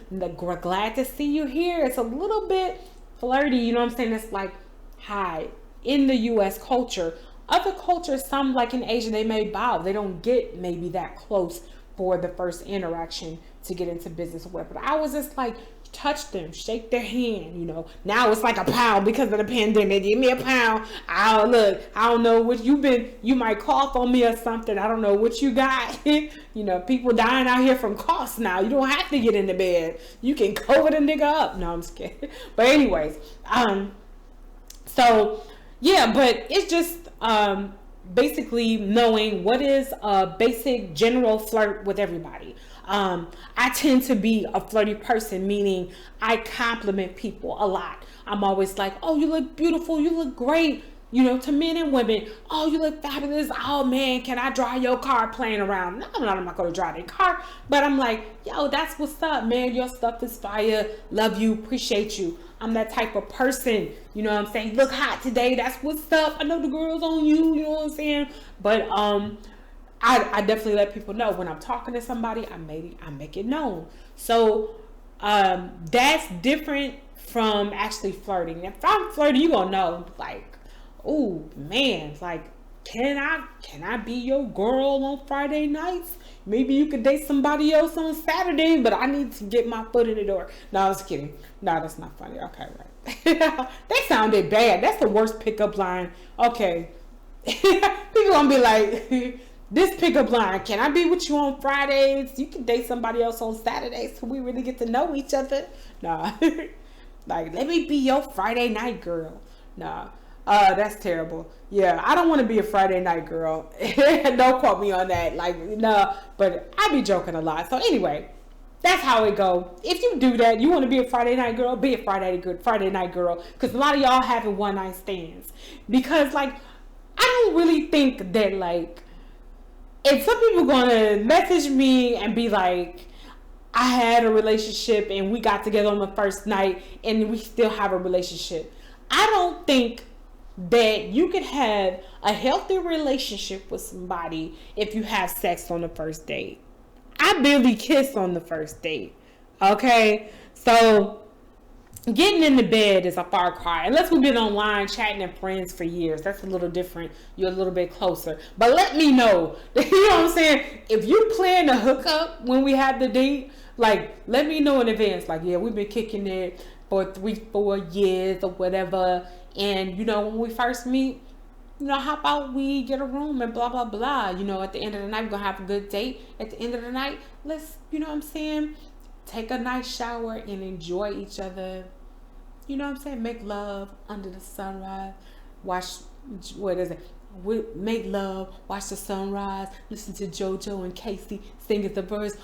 glad to see you here. It's a little bit flirty. You know what I'm saying? It's like, hi. In the U.S. culture, other cultures, some like in Asia, they may bow. They don't get maybe that close for the first interaction to get into business with. But I was just like, touch them, shake their hand, Now it's like a pound because of the pandemic. Give me a pound. I don't know what you might cough on me or something. I don't know what you got. People dying out here from coughs now. You don't have to get into bed. You can COVID a nigga up. No, I'm just kidding. But anyways, so yeah, but it's just basically knowing what is a basic general flirt with everybody. I tend to be a flirty person, meaning I compliment people a lot. I'm always like, oh, you look beautiful, you look great, to men and women. Oh, you look fabulous. Oh man, can I drive your car playing around? No, I'm not going to drive their car, but I'm like, yo, that's what's up, man. Your stuff is fire. Love you, appreciate you. I'm that type of person, you know what I'm saying? Look hot today. That's what's up. I know the girl's on you, you know what I'm saying? But I definitely let people know when I'm talking to somebody, I make it known. So that's different from actually flirting. If I'm flirting, you gonna know, like, oh man, like, can I be your girl on Friday nights? Maybe you could date somebody else on Saturday, but I need to get my foot in the door. No, I was kidding. No, that's not funny. Okay, right. That sounded bad. That's the worst pickup line. Okay. People gonna be like, this pickup line, can I be with you on Fridays? You can date somebody else on Saturdays so we really get to know each other. Nah. Like, let me be your Friday night girl. Nah. That's terrible. Yeah, I don't want to be a Friday night girl. Don't quote me on that. Like, no, but I be joking a lot. So anyway, that's how it go. If you do that, you want to be a Friday night girl, be a Friday night girl. Because a lot of y'all having one night stands. Because, like, I don't really think that, like, if some people gonna message me and be like, I had a relationship and we got together on the first night and we still have a relationship, I don't think that you could have a healthy relationship with somebody if you have sex on the first date. I barely kiss on the first date. Okay? So getting in the bed is a far cry. Unless we've been online chatting and friends for years. That's a little different. You're a little bit closer. But let me know. You know what I'm saying? If you plan to hook up when we have the date, like, let me know in advance. Like, yeah, we've been kicking it for 3-4 years or whatever. And, you know, when we first meet, you know, how about we get a room and blah, blah, blah. You know, at the end of the night, we're going to have a good date. At the end of the night, let's, you know what I'm saying, take a nice shower and enjoy each other. You know what I'm saying? Make love under the sunrise. Watch, what is it? Make love, watch the sunrise, listen to JoJo and Casey sing at the birds.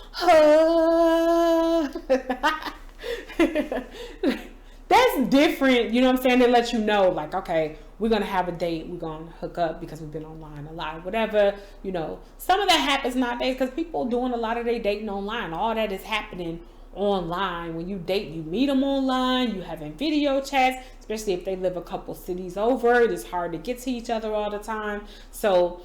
That's different, you know what I'm saying? They let you know, like, okay, we're going to have a date. We're going to hook up because we've been online a lot, whatever. You know, some of that happens nowadays because people doing a lot of their dating online. All that is happening online. When you date, you meet them online, you having video chats, especially if they live a couple cities over. It's hard to get to each other all the time. So,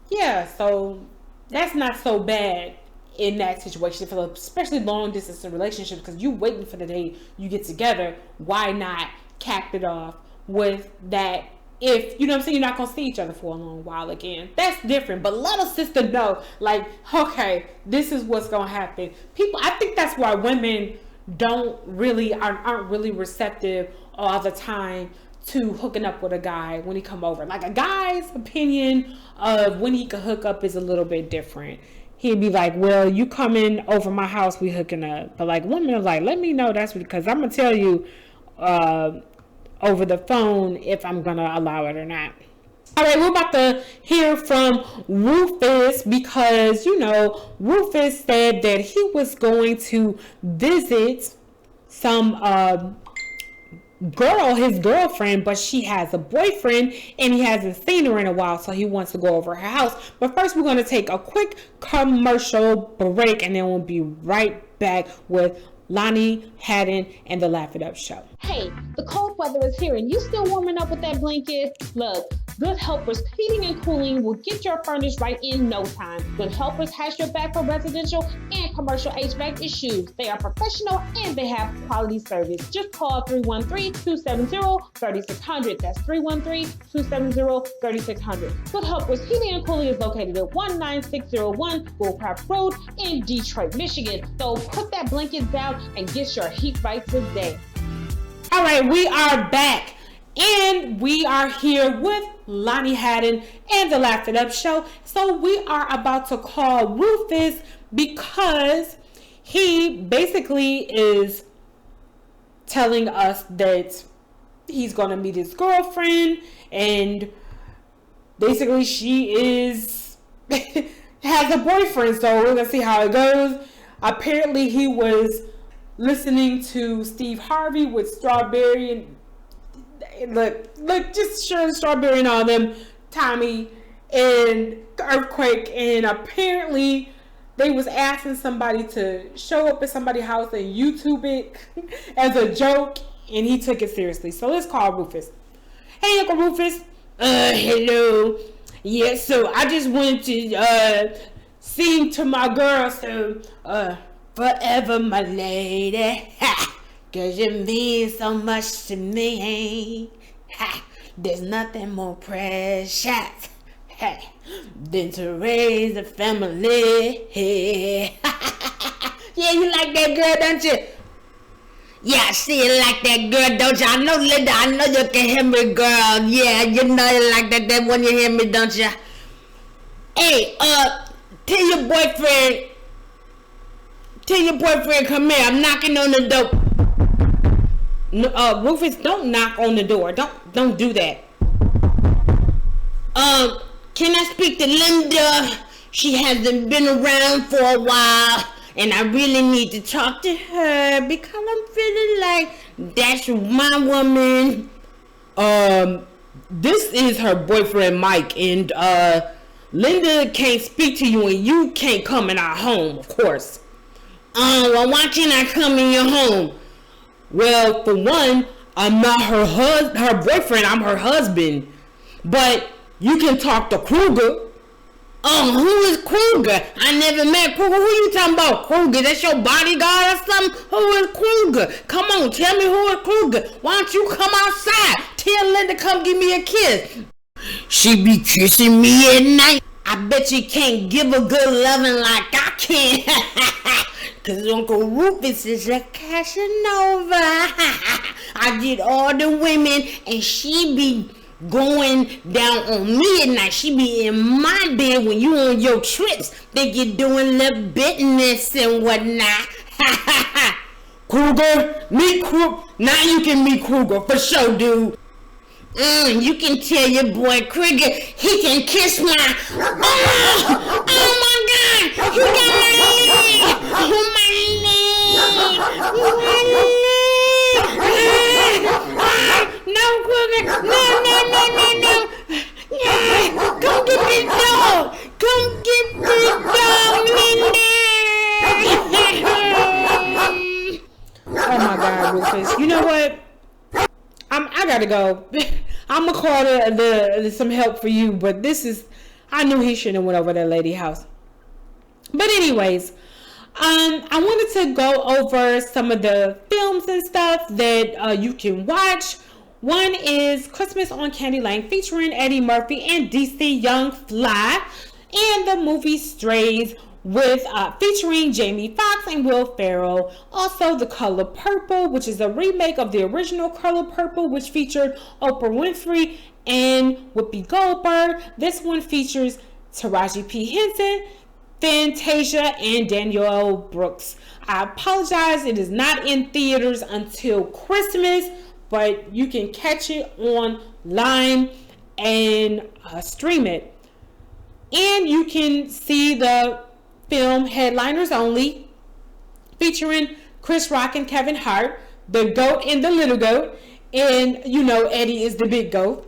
yeah, so that's not so bad in that situation, for especially long distance relationships, because you waiting for the day you get together. Why not cap it off with that? If, you know what I'm saying, you're not going to see each other for a long while again. That's different. But let a sister know, like, okay, this is what's going to happen. People, I think that's why women aren't really receptive all the time to hooking up with a guy when he come over. Like, a guy's opinion of when he could hook up is a little bit different. He'd be like, well, you coming over my house, we hooking up. But, like, women are like, let me know, that's because I'm going to tell you over the phone if I'm going to allow it or not. All right, we're about to hear from Rufus because, you know, Rufus said that he was going to visit some his girlfriend, but she has a boyfriend and he hasn't seen her in a while, so he wants to go over her house. But first, we're going to take a quick commercial break and then we'll be right back with Lani Hadden and the Laugh It Up Show. Hey, the cold weather is here and you still warming up with that blanket? Look, Good Helpers Heating and Cooling will get your furnace right in no time. Good Helpers has your back for residential and commercial HVAC issues. They are professional and they have quality service. Just call 313-270-3600. That's 313-270-3600. Good Helpers Heating and Cooling is located at 19601 Bullcraft Road in Detroit, Michigan. So put that blanket down and get your heat right today. All right, we are back. And we are here with Lani Hadden and the Laugh It Up Show. So we are about to call Rufus because he basically is telling us that he's going to meet his girlfriend. And basically she has a boyfriend. So we're going to see how it goes. Apparently he was listening to Steve Harvey with Strawberry and look, just Sharon Strawberry and all them, Tommy and Earthquake, and apparently they was asking somebody to show up at somebody's house and YouTube it as a joke, and he took it seriously. So let's call Rufus. Hey, Uncle Rufus. Hello. Yes, so I just wanted to sing to my girl, so forever my lady. Ha! 'Cause you mean so much to me. Ha. There's nothing more precious, ha, than to raise a family. Yeah, you like that girl, don't you? Yeah, I see you like that girl, don't you? I know, Linda, I know you can hear me, girl. Yeah, you know you like that when you hear me, don't you? Hey, tell your boyfriend come here. I'm knocking on the door. No, Rufus, don't knock on the door. Don't do that. Can I speak to Linda? She hasn't been around for a while, and I really need to talk to her because I'm feeling like that's my woman. This is her boyfriend Mike, and Linda can't speak to you, and you can't come in our home, of course. Well, why can't I come in your home? Well, for one, I'm not her boyfriend. I'm her husband. But you can talk to Kruger. Who is Kruger? I never met Kruger. Who you talking about, Kruger? That's your bodyguard or something? Who is Kruger? Come on, tell me who is Kruger. Why don't you come outside? Tell Linda come give me a kiss. She be kissing me at night. I bet you can't give a good loving like I can. Cause Uncle Rufus is a Casanova. I get all the women and she be going down on me at night. She be in my bed when you on your trips. Think you doing little business and whatnot. Kruger, meet Kruger. Now you can meet Kruger for sure, dude. You can tell your boy Kruger he can kiss my. Oh my God! He got my leg! Oh my leg! No, Kruger! No! Come get this dog! Come get this dog, Linda! Oh my God, Rufus! You know what? I gotta go. I'm gonna call the some help for you, but I knew he shouldn't have went over that lady house. But anyways, I wanted to go over some of the films and stuff that you can watch. One is Christmas on Candy Lane featuring Eddie Murphy and DC Young Fly, and the movie Strays with featuring Jamie Foxx and Will Ferrell. Also, The Color Purple, which is a remake of the original Color Purple, which featured Oprah Winfrey and Whoopi Goldberg. This one features Taraji P. Henson, Fantasia, and Danielle Brooks. I apologize, it is not in theaters until Christmas, but you can catch it online and stream it. And you can see the film Headliners Only, featuring Chris Rock and Kevin Hart, the goat and the little goat, and you know Eddie is the big goat.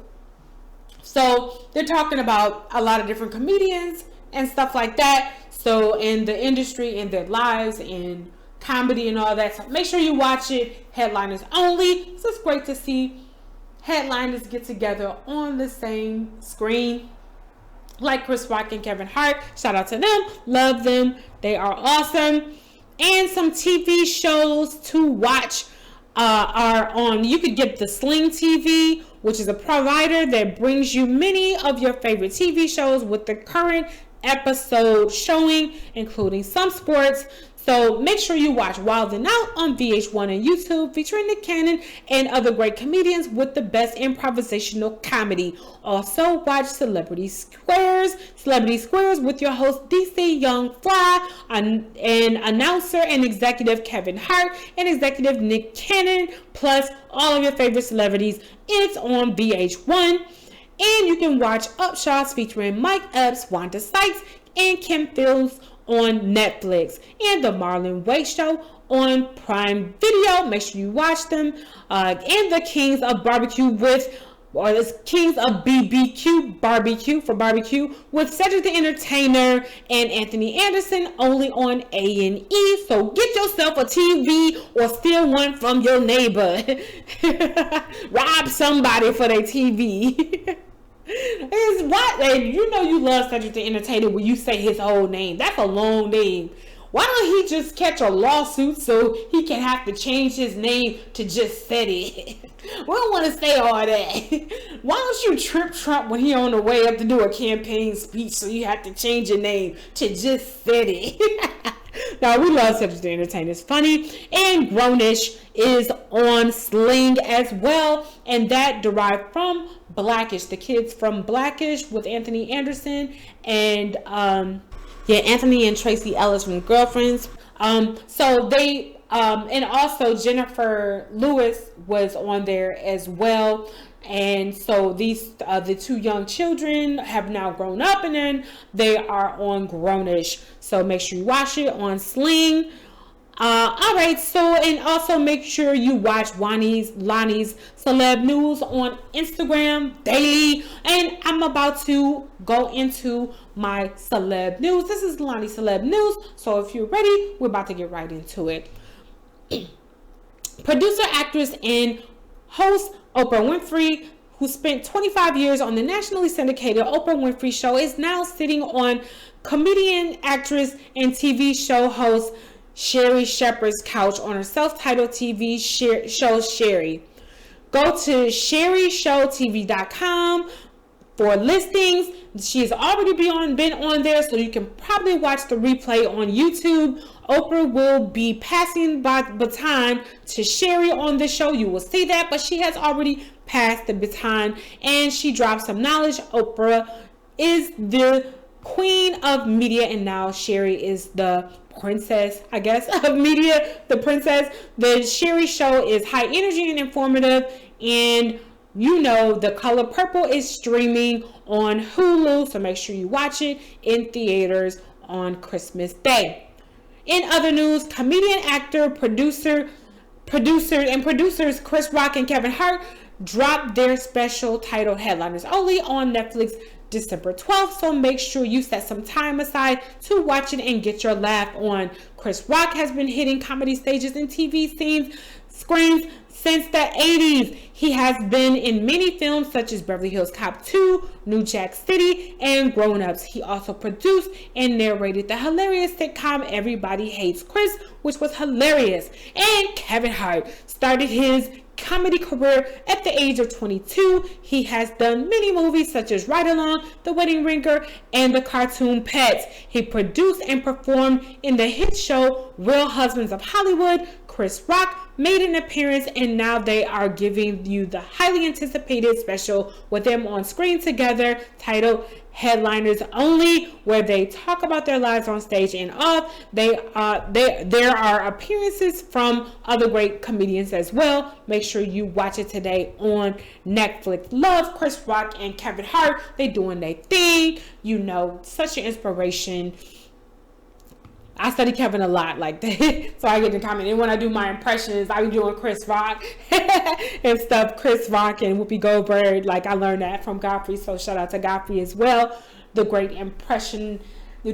So they're talking about a lot of different comedians and stuff like that, so in the industry and their lives and comedy and all that. So make sure you watch it, Headliners Only. So it's great to see headliners get together on the same screen like Chris Rock and Kevin Hart. Shout out to them. Love them. They are awesome. And some TV shows to watch are on. You could get the Sling TV, which is a provider that brings you many of your favorite TV shows with the current episode showing, including some sports. So make sure you watch Wild 'N Out on VH1 and YouTube, featuring Nick Cannon and other great comedians with the best improvisational comedy. Also watch Celebrity Squares with your host DC Young Fly, and announcer and executive Kevin Hart and executive Nick Cannon, plus all of your favorite celebrities. It's on VH1. And you can watch Upshots featuring Mike Epps, Wanda Sykes, and Kim Fields on Netflix, and the Marlon Wayne Show on Prime Video. Make sure you watch them. And the Kings of Barbecue Kings of BBQ barbecue with Cedric the Entertainer and Anthony Anderson, only on A&E. So get yourself a TV or steal one from your neighbor. Rob somebody for their TV. Is what, and you know you love Cedric the Entertainer when you say his whole name. That's a long name. Why don't he just catch a lawsuit so he can have to change his name to just Cedric? We don't want to say all that. Why don't you trip Trump when he on the way up to do a campaign speech so you have to change your name to just Cedric? Now, we love Cedric the Entertainer. It's funny. And Grownish is on Sling as well, and that derived from Blackish, the kids from Blackish with Anthony Anderson and Anthony and Tracy Ellis from Girlfriends. So they and also Jennifer Lewis was on there as well. And so these the two young children have now grown up, and then they are on Grownish. So make sure you watch it on Sling. All right, so and also make sure you watch Lani's Celeb News on Instagram daily. And I'm about to go into my Celeb News. This is Lani Celeb News. So if you're ready, we're about to get right into it. Producer, actress, and host Oprah Winfrey, who spent 25 years on the nationally syndicated Oprah Winfrey Show, is now sitting on comedian, actress, and TV show host Sherri Shepherd's couch on her self-titled TV show Sherri. Go to sherryshowtv.com for listings. She has already been on there, so you can probably watch the replay on YouTube. Oprah will be passing baton to Sherri on the show. You will see that, but she has already passed the baton, and she dropped some knowledge. Oprah is the queen of media, and now Sherri is the princess, I guess, of media, the princess. The Sherri show is high energy and informative, and you know The Color Purple is streaming on Hulu, so make sure you watch it in theaters on Christmas Day. In other news, comedian, actor, producers Chris Rock and Kevin Hart dropped their special titled Headliners Only on Netflix December 12th, so make sure you set some time aside to watch it and get your laugh on. Chris Rock has been hitting comedy stages and TV screens since the 80s. He has been in many films such as Beverly Hills Cop 2, New Jack City, and Grown Ups. He also produced and narrated the hilarious sitcom Everybody Hates Chris, which was hilarious. And Kevin Hart started his comedy career at the age of 22. He has done many movies such as Ride Along, The Wedding Ringer, and The Cartoon Pets. He produced and performed in the hit show Real Husbands of Hollywood. Chris Rock made an appearance, and now they are giving you the highly anticipated special with them on screen together titled Headliners Only, where they talk about their lives on stage and off. There are appearances from other great comedians as well. Make sure you watch it today on Netflix. Love Chris Rock and Kevin Hart. They doing their thing. You know, such an inspiration. I study Kevin a lot, like that, so I get to comment. And when I do my impressions, I be doing Chris Rock and stuff. Chris Rock and Whoopi Goldberg, like I learned that from Godfrey. So shout out to Godfrey as well. The great impressionist. He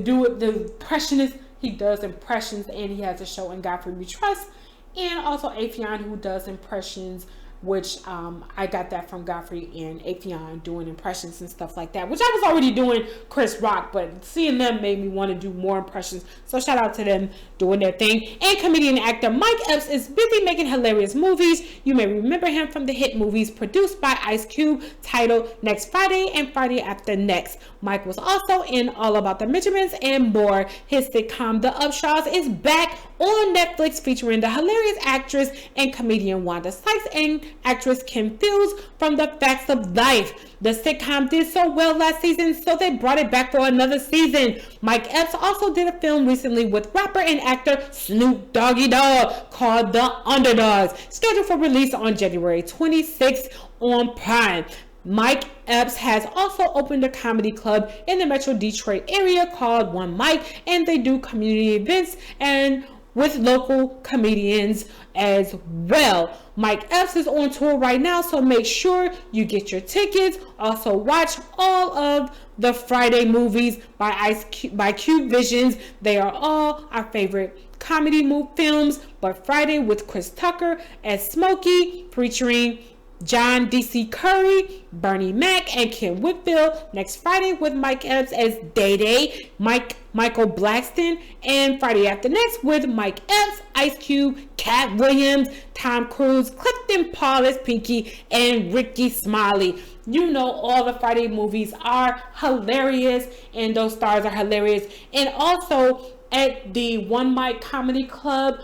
does impressions, and he has a show in Godfrey We Trust. And also Afion, who does impressions, which I got that from Godfrey and Afion doing impressions and stuff like that, which I was already doing Chris Rock, but seeing them made me want to do more impressions. So shout out to them doing their thing. And comedian and actor Mike Epps is busy making hilarious movies. You may remember him from the hit movies produced by Ice Cube titled Next Friday and Friday After Next. Mike was also in All About the Benjamins and more. His sitcom The Upshaws is back on Netflix, featuring the hilarious actress and comedian Wanda Sykes and actress Kim Fields from The Facts of Life. The sitcom did so well last season, so they brought it back for another season. Mike Epps also did a film recently with rapper and actor Snoop Doggy Dogg called The Underdogs, scheduled for release on January 26th on Prime. Mike Epps has also opened a comedy club in the Metro Detroit area called One Mic, and they do community events and with local comedians as well. Mike Epps is on tour right now, so make sure you get your tickets. Also watch all of the Friday movies by Cube Visions. They are all our favorite comedy films, but Friday with Chris Tucker as Smokey, featuring John D.C. Curry, Bernie Mac, and Kim Whitfield. Next Friday with Mike Epps as Day Day, Michael Blackston, and Friday After Next with Mike Epps, Ice Cube, Cat Williams, Tom Cruise, Clifton Paulus, Pinky, and Ricky Smiley. You know all the Friday movies are hilarious, and those stars are hilarious. And also at the One Mic Comedy Club,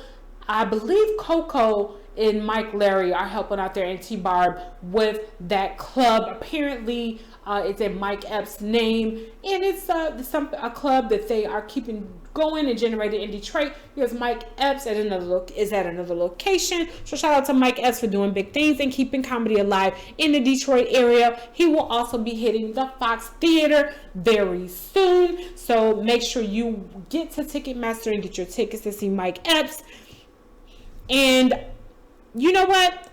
I believe Coco and Mike Larry are helping out there in T-Barb with that club. Apparently, it's in Mike Epps' name, and it's a club that they are keeping going and generated in Detroit, because Mike Epps is at another location. So shout out to Mike Epps for doing big things and keeping comedy alive in the Detroit area. He will also be hitting the Fox Theater very soon. So make sure you get to Ticketmaster and get your tickets to see Mike Epps. And you know what?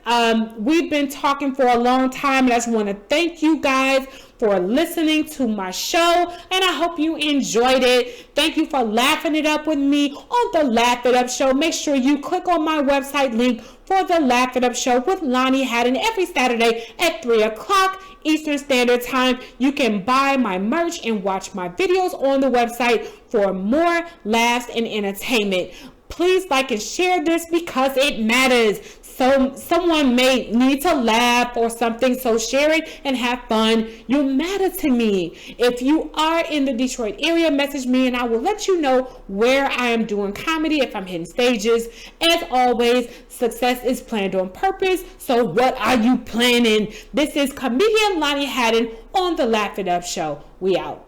We've been talking for a long time, and I just want to thank you guys for listening to my show, and I hope you enjoyed it. Thank you for laughing it up with me on the Laugh It Up Show. Make sure you click on my website link for the Laugh It Up Show with Lani Hadden every Saturday at 3 o'clock Eastern Standard Time. You can buy my merch and watch my videos on the website for more laughs and entertainment. Please like and share this because it matters. So someone may need to laugh or something, so share it and have fun. You matter to me. If you are in the Detroit area, message me and I will let you know where I am doing comedy, if I'm hitting stages. As always, success is planned on purpose. So what are you planning? This is comedian Lani Hadden on the Laugh It Up Show. We out.